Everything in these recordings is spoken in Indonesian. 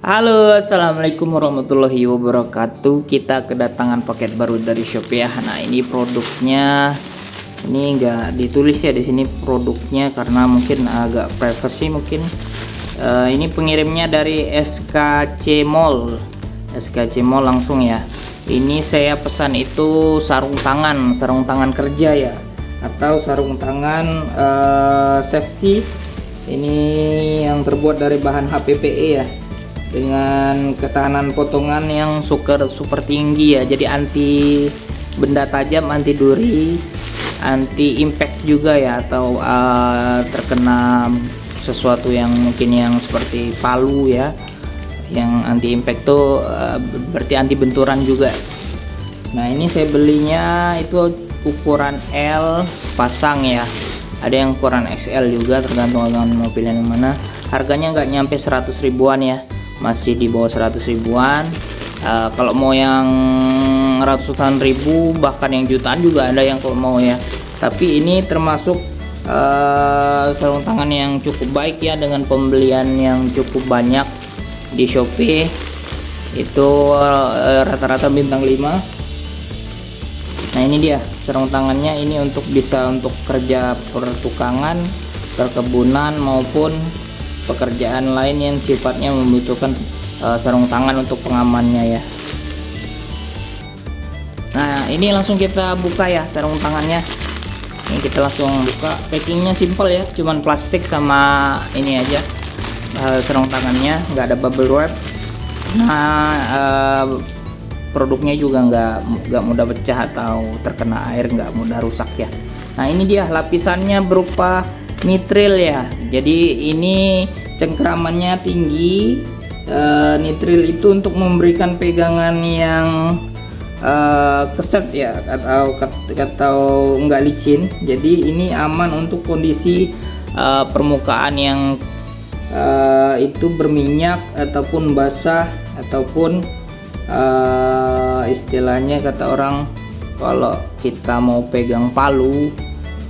Halo, assalamualaikum warahmatullahi wabarakatuh. Kita kedatangan paket baru dari Shopee ya. Nah, ini produknya, ini enggak ditulis ya di sini produknya karena mungkin agak privacy mungkin. Ini pengirimnya dari SKC Mall. SKC Mall langsung ya. Ini saya pesan itu sarung tangan kerja ya, atau sarung tangan safety. Ini yang terbuat dari bahan HPPE ya, dengan ketahanan potongan yang super tinggi ya. Jadi anti benda tajam, anti duri, anti impact juga ya, atau terkena sesuatu yang mungkin yang seperti palu ya. Yang anti impact tuh berarti anti benturan juga. Nah, ini saya belinya itu ukuran L pasang ya. Ada yang ukuran XL juga, tergantung mau pilih yang mana. Harganya nggak nyampe 100 ribuan ya, masih di bawah 100 ribuan. Kalau mau yang ratusan ribu bahkan yang jutaan juga ada yang kalau mau ya. Tapi ini termasuk sarung tangan yang cukup baik ya, dengan pembelian yang cukup banyak di Shopee. Itu rata-rata bintang 5. Nah, ini dia sarung tangannya. Ini bisa untuk kerja pertukangan, perkebunan maupun pekerjaan lain yang sifatnya membutuhkan sarung tangan untuk pengamannya ya. Nah, ini langsung kita buka ya sarung tangannya. Ini kita langsung buka. Packingnya simple ya, cuman plastik sama ini aja. Sarung tangannya nggak ada bubble wrap. Nah, produknya juga nggak mudah pecah atau terkena air, nggak mudah rusak ya. Nah, ini dia lapisannya berupa nitril ya. Jadi ini cengkramannya tinggi. Nitril itu untuk memberikan pegangan yang keset ya, atau nggak licin. Jadi ini aman untuk kondisi permukaan yang itu berminyak ataupun basah, ataupun istilahnya kata orang, kalau kita mau pegang palu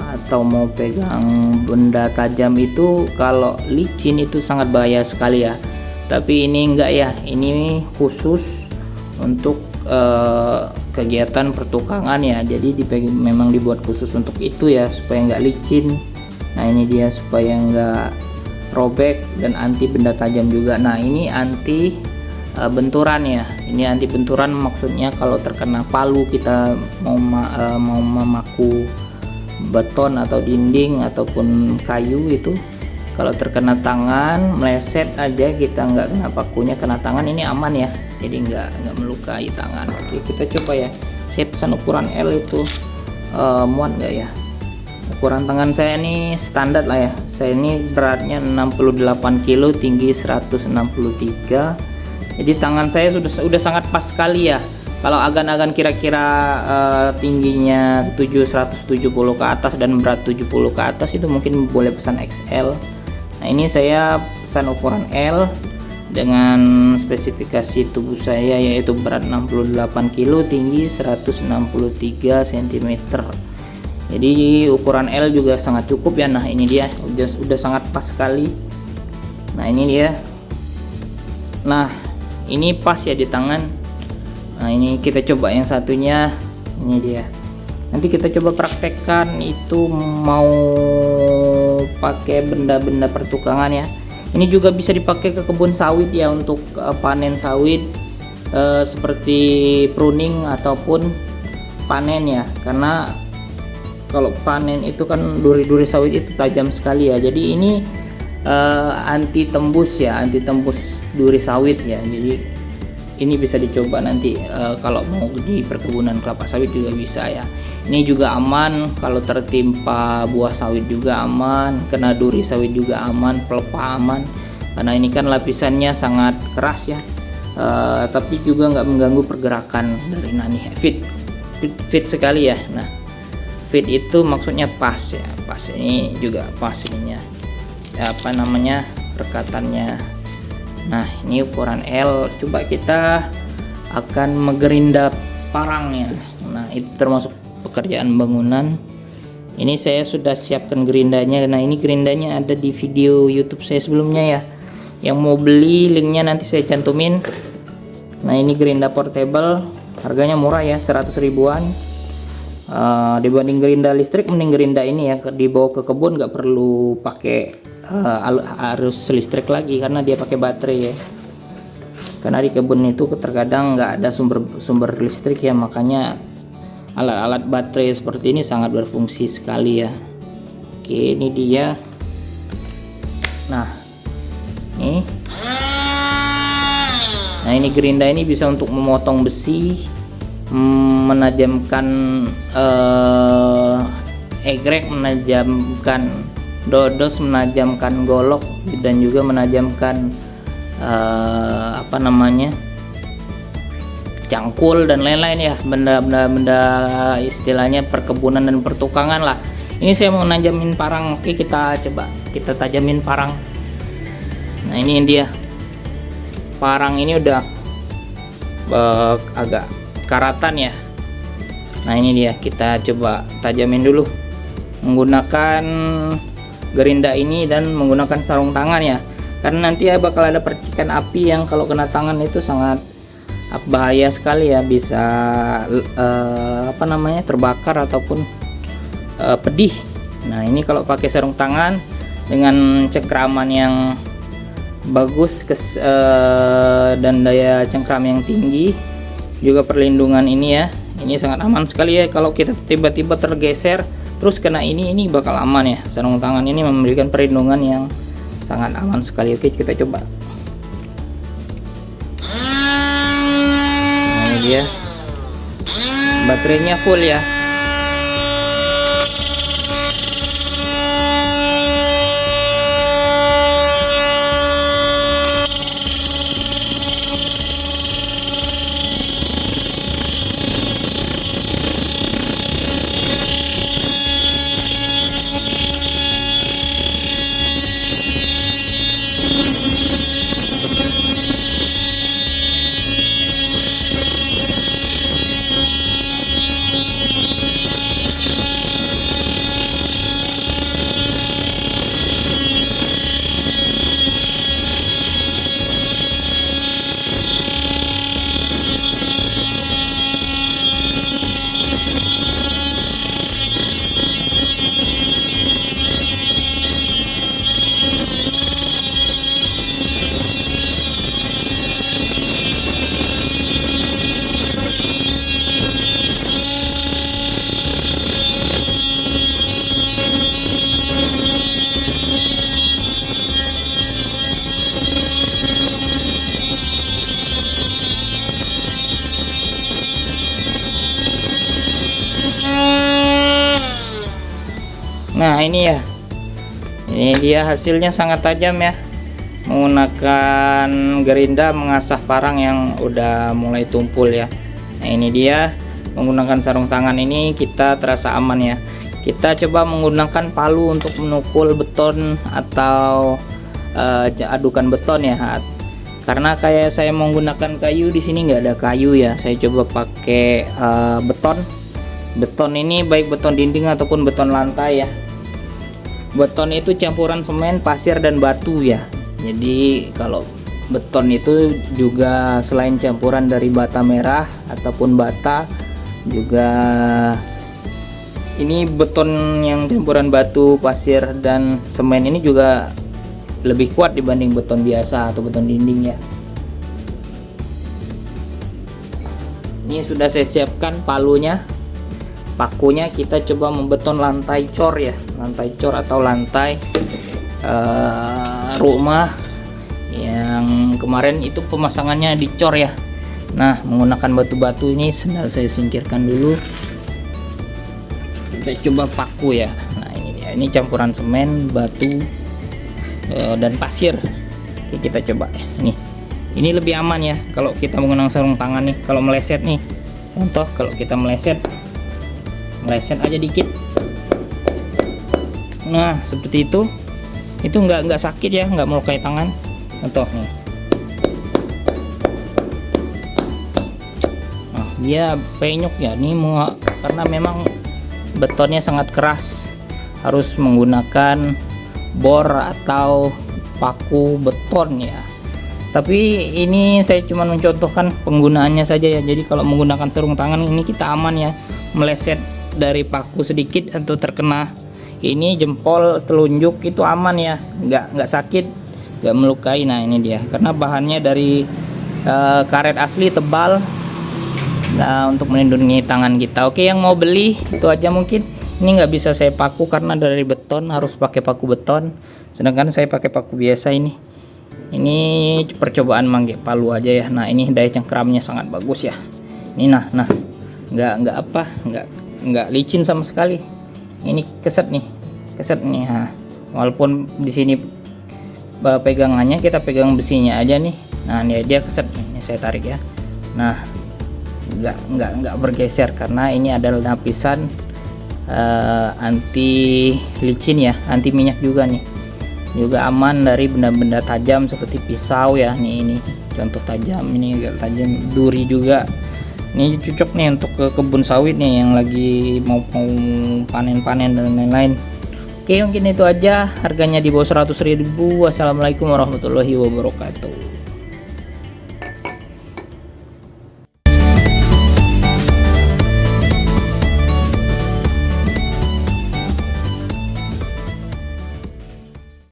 atau mau pegang benda tajam itu kalau licin itu sangat bahaya sekali ya. Tapi ini enggak ya, ini khusus untuk kegiatan pertukangan ya. Jadi memang dibuat khusus untuk itu ya, supaya enggak licin. Nah, ini dia supaya enggak robek dan anti benda tajam juga. Nah, ini anti benturan ya. Ini anti benturan maksudnya kalau terkena palu, kita mau memaku beton atau dinding ataupun kayu itu, kalau terkena tangan meleset aja, kita nggak kena pakunya, kena tangan, ini aman ya. Jadi nggak melukai tangan. Oke, kita coba ya. Saya pesan ukuran L itu muat nggak ya? Ukuran tangan saya ini standar lah ya. Saya ini beratnya 68 kilo, tinggi 163. Jadi tangan saya sudah sangat pas sekali ya. Kalau agan-agan kira-kira tingginya 170 ke atas dan berat 70 ke atas, itu mungkin boleh pesan XL. Nah, ini saya pesan ukuran L dengan spesifikasi tubuh saya, yaitu berat 68 kilo, tinggi 163 cm. Jadi ukuran L juga sangat cukup ya. Nah, ini dia udah sangat pas sekali. Nah, ini dia. Nah, ini pas ya di tangan. Nah, ini kita coba yang satunya. Ini dia. Nanti kita coba praktekkan itu mau pakai benda-benda pertukangan ya. Ini juga bisa dipakai ke kebun sawit ya, untuk panen sawit, seperti pruning ataupun panen ya. Karena kalau panen itu kan duri-duri sawit itu tajam sekali ya. Jadi ini anti tembus ya, anti tembus duri sawit ya. Jadi ini bisa dicoba nanti kalau mau di perkebunan kelapa sawit juga bisa ya. Ini juga aman, kalau tertimpa buah sawit juga aman, kena duri sawit juga aman, pelepah aman, karena ini kan lapisannya sangat keras ya. Tapi juga nggak mengganggu pergerakan dari nani. Fit sekali ya. Nah, fit itu maksudnya pas ya, pas. Ini juga pas ininya, apa namanya, rekatannya. Nah, ini ukuran L. Coba kita akan mengerinda parangnya. Nah, itu termasuk pekerjaan bangunan. Ini saya sudah siapkan gerindanya. Nah, ini gerindanya ada di video YouTube saya sebelumnya ya. Yang mau beli linknya nanti saya cantumin. Nah ini gerinda portable, harganya murah ya, 100 ribuan. Dibanding gerinda listrik, mending gerinda ini ya, dibawa ke kebun nggak perlu pakai arus listrik lagi karena dia pakai baterai ya. Karena di kebun itu terkadang nggak ada sumber listrik ya, makanya alat-alat baterai seperti ini sangat berfungsi sekali ya. Oke, ini dia. Nah ini gerinda ini bisa untuk memotong besi, menajamkan egrek, menajamkan dodos, menajamkan golok, dan juga menajamkan cangkul dan lain-lain ya, benda-benda istilahnya perkebunan dan pertukangan lah. Ini saya mau najamin parang. Oke, kita coba kita tajamin parang. Nah ini dia parang, ini udah agak karatan ya. Nah ini dia, kita coba tajamin dulu menggunakan gerinda ini dan menggunakan sarung tangan ya, karena nanti ya bakal ada percikan api yang kalau kena tangan itu sangat bahaya sekali ya, bisa terbakar ataupun pedih. Nah ini kalau pakai sarung tangan dengan cengkraman yang bagus dan daya cengkram yang tinggi, juga perlindungan ini ya, ini sangat aman sekali ya. Kalau kita tiba-tiba tergeser terus kena ini bakal aman ya. Sarung tangan ini memberikan perlindungan yang sangat aman sekali. Oke, kita coba. Nah, ini dia, baterainya full ya. Nah ini ya, ini dia hasilnya sangat tajam ya, menggunakan gerinda mengasah parang yang udah mulai tumpul ya. Nah ini dia, menggunakan sarung tangan ini kita terasa aman ya. Kita coba menggunakan palu untuk menukul beton atau adukan beton ya. Karena kayak saya menggunakan kayu, di sini nggak ada kayu ya, saya coba pakai beton. Beton ini baik beton dinding ataupun beton lantai ya. Beton itu campuran semen, pasir, dan batu ya. Jadi kalau beton itu juga selain campuran dari bata merah ataupun bata, juga ini beton yang campuran batu, pasir, dan semen ini juga lebih kuat dibanding beton biasa atau beton dinding ya. Ini sudah saya siapkan palunya, pakunya. Kita coba membeton lantai cor ya, lantai cor atau lantai rumah yang kemarin itu pemasangannya dicor ya. Nah menggunakan batu-batu ini, sendal saya singkirkan dulu. Kita coba paku ya. Nah ini dia, ini campuran semen, batu, dan pasir. Oke, kita coba ini lebih aman ya kalau kita menggunakan sarung tangan nih. Kalau meleset nih, contoh kalau kita meleset aja dikit, nah seperti itu nggak sakit ya, nggak melukai tangan. Contoh nih, nah dia penyok ya nih, karena memang betonnya sangat keras, harus menggunakan bor atau paku beton ya. Tapi ini saya cuma mencontohkan penggunaannya saja ya. Jadi kalau menggunakan sarung tangan ini kita aman ya, meleset dari paku sedikit atau terkena ini jempol telunjuk itu aman ya, nggak sakit, nggak melukai. Nah ini dia, karena bahannya dari karet asli tebal. Nah untuk melindungi tangan kita. Oke, yang mau beli itu aja mungkin. Ini nggak bisa saya paku karena dari beton, harus pakai paku beton, sedangkan saya pakai paku biasa ini. Ini percobaan manggil palu aja ya. Nah ini daya cengkeramnya sangat bagus ya. Ini nah nggak licin sama sekali. Ini keset nih. Nah, walaupun di sini pegangannya kita pegang besinya aja nih. Nah dia keset nih. Ini saya tarik ya. Nah nggak bergeser karena ini adalah lapisan anti licin ya, anti minyak juga nih, juga aman dari benda-benda tajam seperti pisau ya. Ini contoh tajam, ini agak tajam, duri juga. Ini cocok nih untuk ke kebun sawit nih yang lagi mau panen-panen dan lain-lain. Oke, mungkin itu aja, harganya di bawah 100.000. Wassalamualaikum warahmatullahi wabarakatuh.